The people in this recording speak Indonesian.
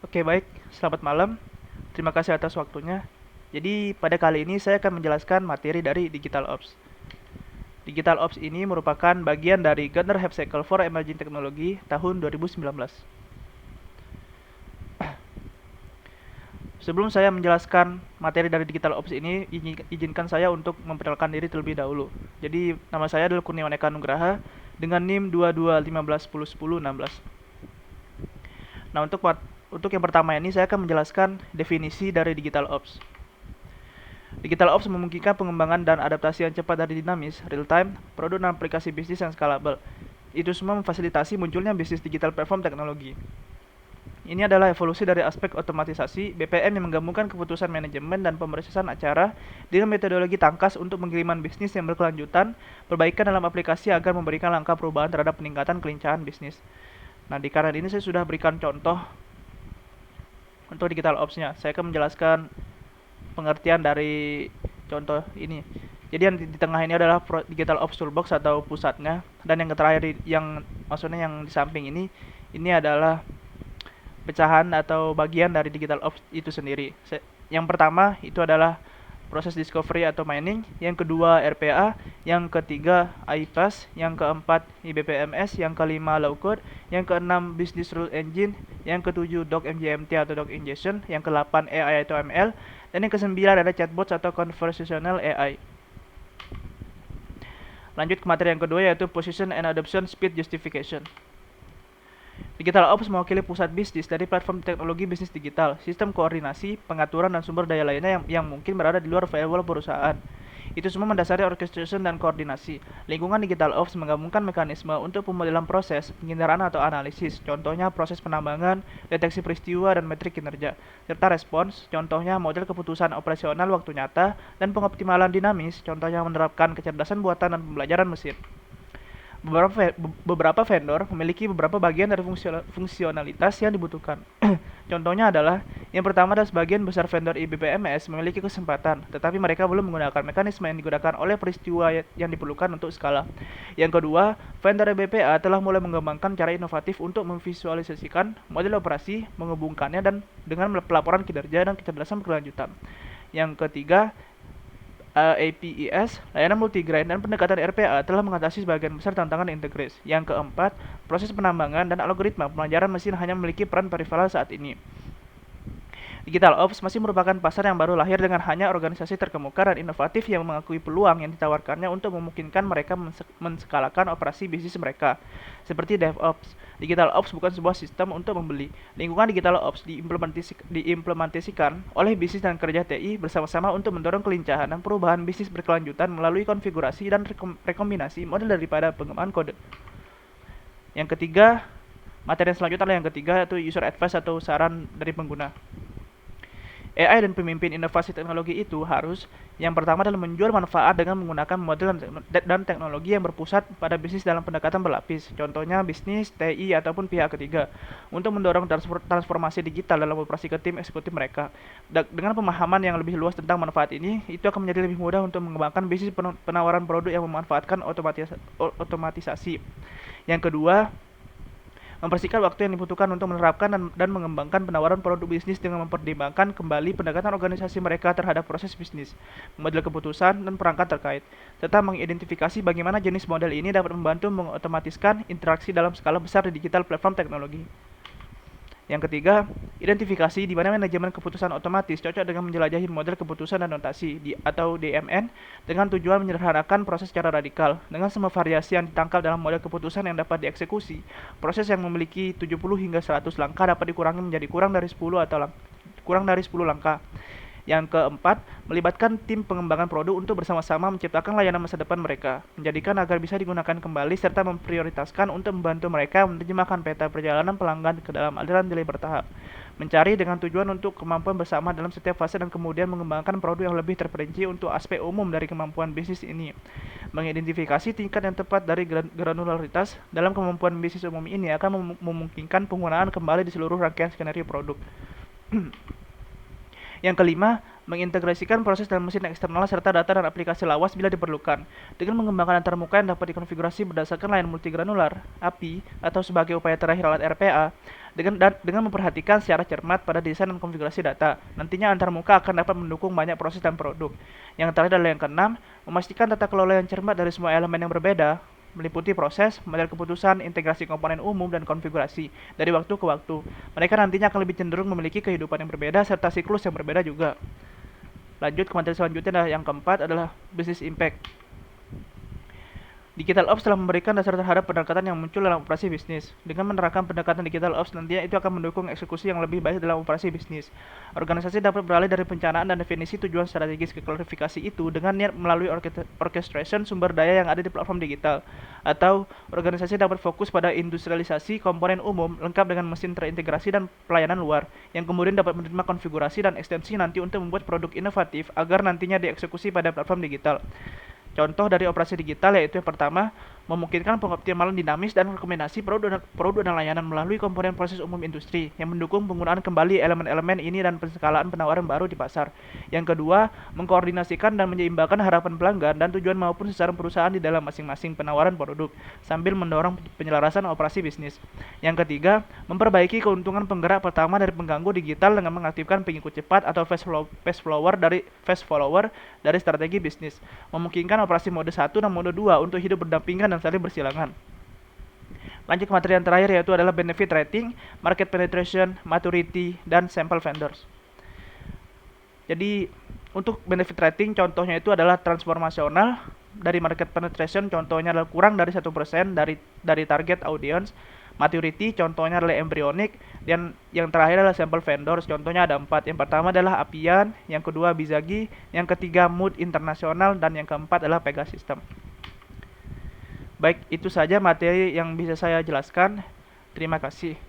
Oke, baik. Selamat malam. Terima kasih atas waktunya. Jadi, pada kali ini saya akan menjelaskan materi dari Digital Ops. Digital Ops ini merupakan bagian dari Gartner Hype Cycle for Emerging Technology tahun 2019. Sebelum saya menjelaskan materi dari Digital Ops ini, izinkan saya untuk memperkenalkan diri terlebih dahulu. Jadi, nama saya adalah Kurniawan Eka Nugraha dengan NIM 2215101016. Nah, untuk yang pertama ini saya akan menjelaskan definisi dari Digital Ops. Digital Ops memungkinkan pengembangan dan adaptasi yang cepat dan dinamis, real time, produk dan aplikasi bisnis yang scalable. Itu semua memfasilitasi munculnya bisnis digital platform teknologi. Ini adalah evolusi dari aspek otomatisasi BPM yang menggabungkan keputusan manajemen dan pemrosesan acara dengan metodologi tangkas untuk pengiriman bisnis yang berkelanjutan, perbaikan dalam aplikasi agar memberikan langkah perubahan terhadap peningkatan kelincahan bisnis. Nah, di kanan ini saya sudah berikan contoh untuk Digital Ops-nya. Saya akan menjelaskan pengertian dari contoh ini. Jadi yang di tengah ini adalah Digital Ops Toolbox atau pusatnya, dan yang terakhir yang maksudnya yang di samping ini adalah pecahan atau bagian dari Digital Ops itu sendiri. Yang pertama itu adalah proses discovery atau mining, yang kedua RPA, yang ketiga iPaaS, yang keempat IBPMS, yang kelima low code, yang keenam business rule engine, yang ketujuh doc MGMT atau doc ingestion, yang ke-8 AI atau ML, dan yang ke-9 ada chatbots atau conversational AI. Lanjut ke materi yang kedua yaitu position and adoption speed justification. Digital Ops mewakili pusat bisnis dari platform teknologi bisnis digital, sistem koordinasi, pengaturan, dan sumber daya lainnya yang mungkin berada di luar firewall perusahaan. Itu semua mendasari orchestration dan koordinasi. Lingkungan Digital Ops menggabungkan mekanisme untuk pemodelan proses, penginderaan atau analisis, contohnya proses penambangan, deteksi peristiwa, dan metrik kinerja, serta respons, contohnya model keputusan operasional waktu nyata, dan pengoptimalan dinamis, contohnya menerapkan kecerdasan buatan dan pembelajaran mesin. Beberapa vendor memiliki beberapa bagian dari fungsionalitas yang dibutuhkan. Contohnya adalah, yang pertama adalah sebagian besar vendor IBPMS memiliki kesempatan, tetapi mereka belum menggunakan mekanisme yang digunakan oleh peristiwa yang diperlukan untuk skala. Yang kedua, vendor BPA telah mulai mengembangkan cara inovatif untuk memvisualisasikan model operasi, menghubungkannya dan dengan pelaporan kinerja dan kecerdasan berkelanjutan. Yang ketiga, APIS, layanan multigrain, dan pendekatan RPA telah mengatasi sebagian besar tantangan integris. Yang keempat, proses penambangan dan algoritma pembelajaran mesin hanya memiliki peran peripheral saat ini. Digital Ops masih merupakan pasar yang baru lahir dengan hanya organisasi terkemuka dan inovatif yang mengakui peluang yang ditawarkannya untuk memungkinkan mereka menskalakan operasi bisnis mereka. Seperti DevOps, Digital Ops bukan sebuah sistem untuk membeli. Lingkungan Digital Ops diimplementasikan oleh bisnis dan kerja TI bersama-sama untuk mendorong kelincahan dan perubahan bisnis berkelanjutan melalui konfigurasi dan rekombinasi model daripada pengembangan kode. Yang ketiga, materi yang selanjutnya adalah yang ketiga, yaitu user advice atau saran dari pengguna. AI dan pemimpin inovasi teknologi itu harus yang pertama adalah menjual manfaat dengan menggunakan model dan teknologi yang berpusat pada bisnis dalam pendekatan berlapis, contohnya bisnis, TI, ataupun pihak ketiga, untuk mendorong transformasi digital dalam operasi ke tim eksekutif mereka. Dengan pemahaman yang lebih luas tentang manfaat ini, itu akan menjadi lebih mudah untuk mengembangkan bisnis penawaran produk yang memanfaatkan otomatisasi. Yang kedua, mempersingkat waktu yang dibutuhkan untuk menerapkan dan mengembangkan penawaran produk bisnis dengan mempertimbangkan kembali pendekatan organisasi mereka terhadap proses bisnis, model keputusan, dan perangkat terkait, serta mengidentifikasi bagaimana jenis model ini dapat membantu mengotomatiskan interaksi dalam skala besar di digital platform teknologi. Yang ketiga, identifikasi di mana manajemen keputusan otomatis cocok dengan menjelajahi model keputusan dan notasi atau DMN dengan tujuan menyederhanakan proses secara radikal. Dengan semua variasi yang ditangkap dalam model keputusan yang dapat dieksekusi, proses yang memiliki 70 hingga 100 langkah dapat dikurangi menjadi kurang dari 10 langkah. Yang keempat, melibatkan tim pengembangan produk untuk bersama-sama menciptakan layanan masa depan mereka, menjadikan agar bisa digunakan kembali serta memprioritaskan untuk membantu mereka menerjemahkan peta perjalanan pelanggan ke dalam aliran delay bertahap, mencari dengan tujuan untuk kemampuan bersama dalam setiap fase dan kemudian mengembangkan produk yang lebih terperinci untuk aspek umum dari kemampuan bisnis ini, mengidentifikasi tingkat yang tepat dari granularitas dalam kemampuan bisnis umum ini akan memungkinkan penggunaan kembali di seluruh rangkaian skenario produk. Yang kelima, mengintegrasikan proses dan mesin eksternal serta data dan aplikasi lawas bila diperlukan. Dengan mengembangkan antarmuka yang dapat dikonfigurasi berdasarkan layanan multigranular, API, atau sebagai upaya terakhir alat RPA, dengan memperhatikan secara cermat pada desain dan konfigurasi data. Nantinya antarmuka akan dapat mendukung banyak proses dan produk. Yang terakhir adalah yang keenam, memastikan tata kelola yang cermat dari semua elemen yang berbeda, meliputi proses, model keputusan, integrasi komponen umum, dan konfigurasi dari waktu ke waktu. Mereka nantinya akan lebih cenderung memiliki kehidupan yang berbeda serta siklus yang berbeda juga. Lanjut ke materi selanjutnya, yang keempat adalah business impact. Digital Ops telah memberikan dasar terhadap pendekatan yang muncul dalam operasi bisnis. Dengan menerapkan pendekatan Digital Ops, nantinya itu akan mendukung eksekusi yang lebih baik dalam operasi bisnis. Organisasi dapat beralih dari perencanaan dan definisi tujuan strategis ke klarifikasi itu dengan niat melalui orchestration sumber daya yang ada di platform digital. Atau, organisasi dapat fokus pada industrialisasi komponen umum lengkap dengan mesin terintegrasi dan pelayanan luar, yang kemudian dapat menerima konfigurasi dan ekstensi nanti untuk membuat produk inovatif agar nantinya dieksekusi pada platform digital. Contoh dari operasi digital yaitu yang pertama, memungkinkan pengoptimalan dinamis dan rekomendasi produk dan layanan melalui komponen proses umum industri yang mendukung penggunaan kembali elemen-elemen ini dan penskalaan penawaran baru di pasar. Yang kedua, mengkoordinasikan dan menyeimbangkan harapan pelanggan dan tujuan maupun sasaran perusahaan di dalam masing-masing penawaran produk sambil mendorong penyelarasan operasi bisnis. Yang ketiga, memperbaiki keuntungan penggerak pertama dari pengganggu digital dengan mengaktifkan pengikut cepat atau fast follower dari strategi bisnis, memungkinkan operasi mode 1 dan mode 2 untuk hidup berdampingan dan saling bersilangan. Lanjut ke materi yang terakhir yaitu adalah benefit rating, market penetration, maturity, dan sample vendors. Jadi untuk benefit rating contohnya itu adalah transformasional, dari market penetration contohnya adalah kurang dari 1% dari target audience, maturity contohnya adalah embryonic, dan yang terakhir adalah sample vendors contohnya ada 4. Yang pertama adalah Appian, yang kedua Bizagi, yang ketiga Mood International, dan yang keempat adalah Pegasystem. Baik, itu saja materi yang bisa saya jelaskan. Terima kasih.